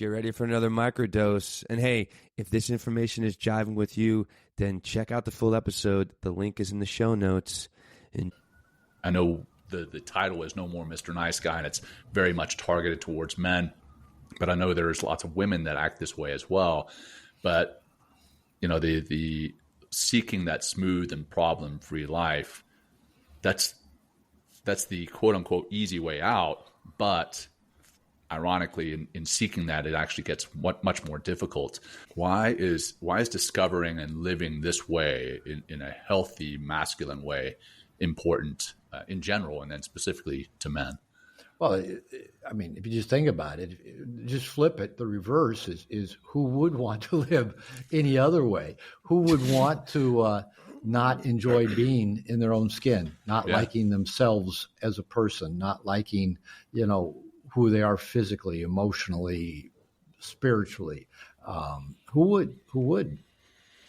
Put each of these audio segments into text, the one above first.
Get ready for another microdose. And hey, if this information is jiving with you, then check out the full episode. The link is in the show notes. And I know the title is No More Mr. Nice Guy, and it's very much targeted towards men. But I know there's lots of women that act this way as well. But, you know, the seeking that smooth and problem-free life, that's the quote-unquote easy way out. But ironically, in seeking that, it actually gets much more difficult. Why is discovering and living this way in a healthy, masculine way important in general, and then specifically to men? Well, I mean, if you just think about it, just flip it. The reverse is who would want to live any other way? Who would want to not enjoy being in their own skin, not liking themselves as a person, not liking, who they are physically, emotionally, spiritually? Who would?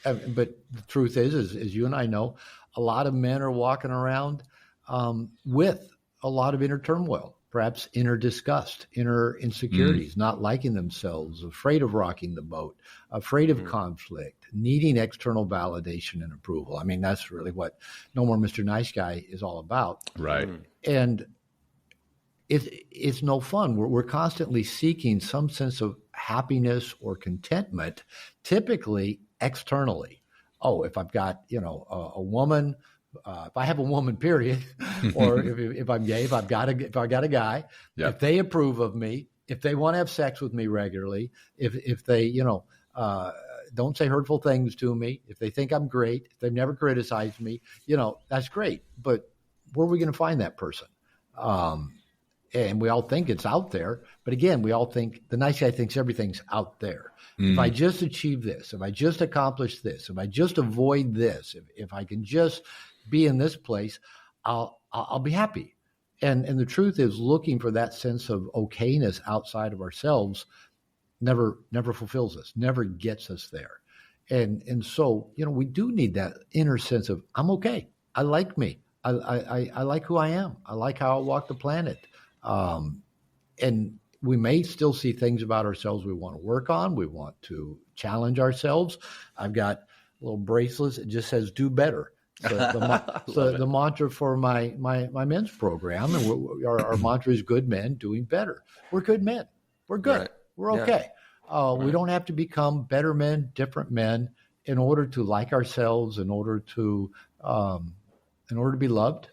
But the truth is, as you and I know, a lot of men are walking around with a lot of inner turmoil, perhaps inner disgust, inner insecurities, not liking themselves, afraid of rocking the boat, afraid of conflict, needing external validation and approval. I mean, that's really what No More Mr. Nice Guy is all about. Right. And it's no fun. We're constantly seeking some sense of happiness or contentment, typically externally. Oh, if I've got, a woman, if I have a woman, period, or if I'm gay, if I got a guy, if they approve of me, if they want to have sex with me regularly, if they, don't say hurtful things to me, if they think I'm great, if they've never criticized me, that's great. But where are we going to find that person? And we all think it's out there. But again, we all think the nice guy thinks everything's out there. If I just achieve this, if I just accomplish this, if I just avoid this, if I can just be in this place, I'll be happy. And the truth is, looking for that sense of okayness outside of ourselves never fulfills us, never gets us there. And so, we do need that inner sense of, I'm okay. I like me. I like who I am. I like how I walk the planet. And we may still see things about ourselves we want to work on. We want to challenge ourselves. I've got little bracelets. It just says "Do better." So the mantra for my men's program, and our mantra is "Good men doing better." We're good men. We're good. Right. We're okay. We don't have to become better men, different men, in order to like ourselves, in order to be loved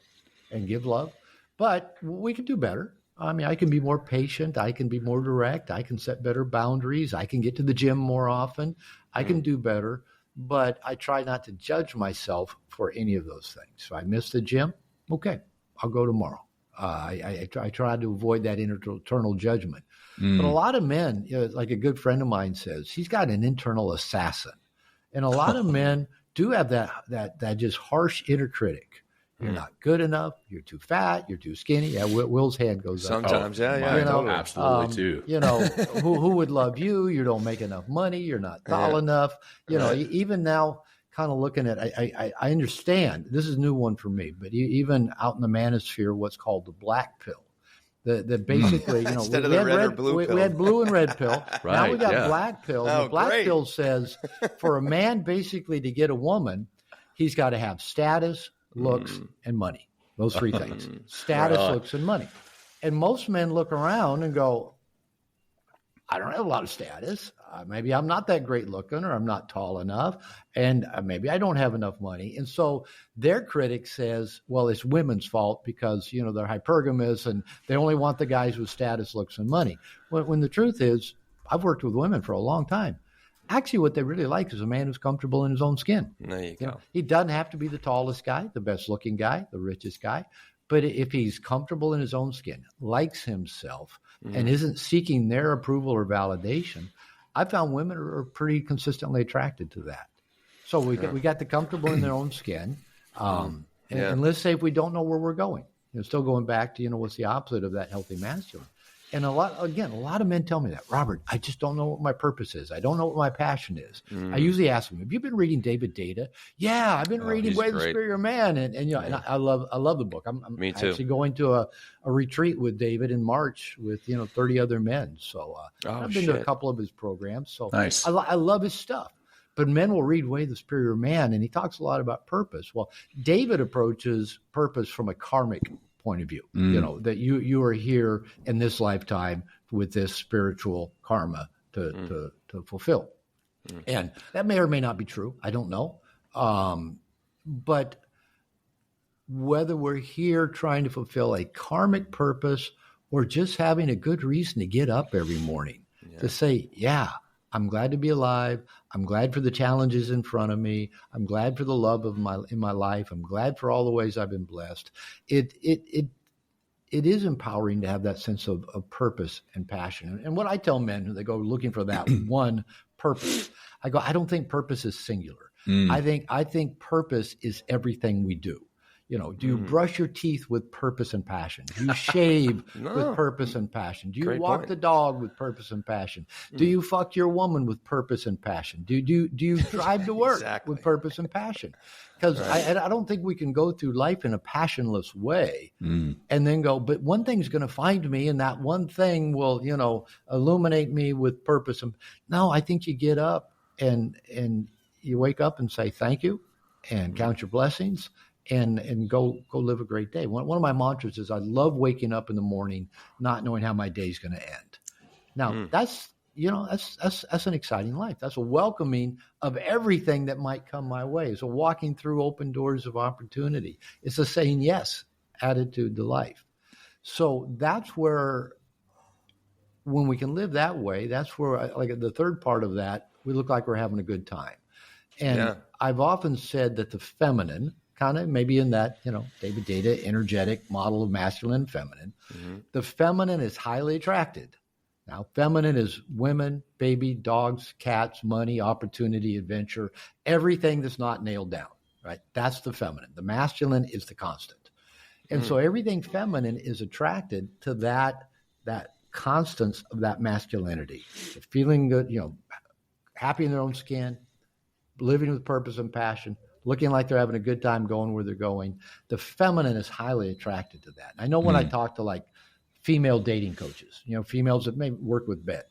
and give love. But we can do better. I mean, I can be more patient. I can be more direct. I can set better boundaries. I can get to the gym more often. I can do better. But I try not to judge myself for any of those things. If I miss the gym, okay, I'll go tomorrow. I try to avoid that internal judgment. But a lot of men, like a good friend of mine says, he's got an internal assassin. And a lot of men do have that just harsh inner critic. You're not good enough. You're too fat. You're too skinny. Yeah, Will's hand goes up. Sometimes, absolutely too. Who would love you? You don't make enough money. You're not tall enough. Even now, kind of looking at, I understand. This is a new one for me, but even out in the manosphere, what's called the black pill. The basically, Instead of the red or blue pill. We had blue and red pill. Right, now we got black pill. Oh, the black great. pill says for a man basically to get a woman, he's got to have status, looks, and money. Those three things. Status, looks, and money. And most men look around and go, I don't have a lot of status. Maybe I'm not that great looking, or I'm not tall enough, and maybe I don't have enough money. And so their critic says, well, it's women's fault because, they're hypergamous and they only want the guys with status, looks, and money. When the truth is, I've worked with women for a long time. Actually, what they really like is a man who's comfortable in his own skin. There you go. He doesn't have to be the tallest guy, the best looking guy, the richest guy. But if he's comfortable in his own skin, likes himself, and isn't seeking their approval or validation, I found women are pretty consistently attracted to that. So we got the comfortable in their own skin. And let's say if we don't know where we're going, still going back to, what's the opposite of that healthy masculine? And a lot of men tell me that, Robert, I just don't know what my purpose is. I don't know what my passion is. I usually ask them, have you been reading David Data? Yeah, I've been reading Way of the Superior Man. And you know, and I love the book. I'm Me too. actually going to a retreat with David in March with, 30 other men. So I've been to a couple of his programs. So nice. I love his stuff. But men will read Way of the Superior Man, and he talks a lot about purpose. Well, David approaches purpose from a karmic point of view, that you are here in this lifetime with this spiritual karma to fulfill. And that may or may not be true. I don't know. But whether we're here trying to fulfill a karmic purpose or just having a good reason to get up every morning to say, yeah, I'm glad to be alive. I'm glad for the challenges in front of me. I'm glad for the love in my life. I'm glad for all the ways I've been blessed. It is empowering to have that sense of purpose and passion. And what I tell men who they go looking for that one purpose, I go, I don't think purpose is singular. I think purpose is everything we do. Do you brush your teeth with purpose and passion? Do you shave with purpose and passion? Do you walk the dog with purpose and passion? Do you fuck your woman with purpose and passion? Do you drive to work with purpose and passion? Because I don't think we can go through life in a passionless way and then go, but one thing's going to find me and that one thing will, illuminate me with purpose. No, I think you get up and you wake up and say thank you and count your blessings. And go live a great day. One of my mantras is I love waking up in the morning not knowing how my day's going to end. Now that's an exciting life. That's a welcoming of everything that might come my way. It's a walking through open doors of opportunity. It's a saying yes attitude to life. So that's where, when we can live that way, that's where, like the third part of that, we look like we're having a good time. And I've often said that the feminine, kind of maybe in that, David Data, energetic model of masculine and feminine. The feminine is highly attracted. Now, feminine is women, baby, dogs, cats, money, opportunity, adventure, everything that's not nailed down, right? That's the feminine. The masculine is the constant. And so everything feminine is attracted to that constance of that masculinity, feeling good, happy in their own skin, living with purpose and passion, looking like they're having a good time going where they're going. The feminine is highly attracted to that. I know when I talk to like female dating coaches, females that may work with men,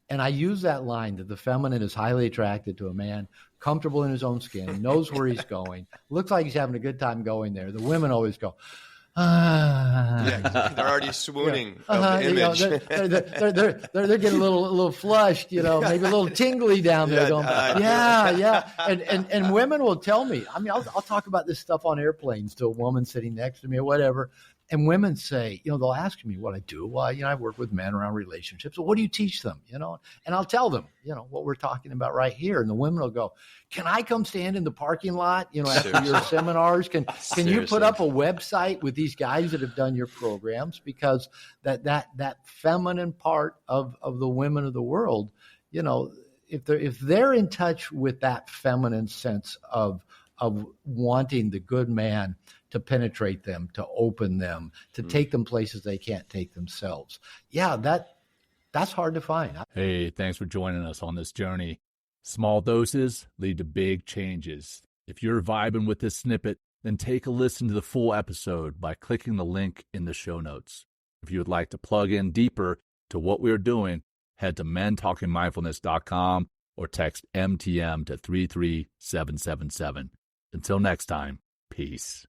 and I use that line that the feminine is highly attracted to a man, comfortable in his own skin, knows where he's going, looks like he's having a good time going there. The women always go, they're already swooning of the image. They're getting a little flushed, maybe a little tingly down there. Going, And women will tell me. I mean, I'll talk about this stuff on airplanes to a woman sitting next to me or whatever. And women say, they'll ask me what I do. Well, I work with men around relationships. So what do you teach them? And I'll tell them, what we're talking about right here. And the women will go, can I come stand in the parking lot, after your seminars? Can you put up a website with these guys that have done your programs? Because that feminine part of the women of the world, if they're in touch with that feminine sense of wanting the good man to penetrate them, to open them, to take them places they can't take themselves. Yeah, that's hard to find. Hey, thanks for joining us on this journey. Small doses lead to big changes. If you're vibing with this snippet, then take a listen to the full episode by clicking the link in the show notes. If you would like to plug in deeper to what we're doing, head to mentalkingmindfulness.com or text MTM to 33777. Until next time, peace.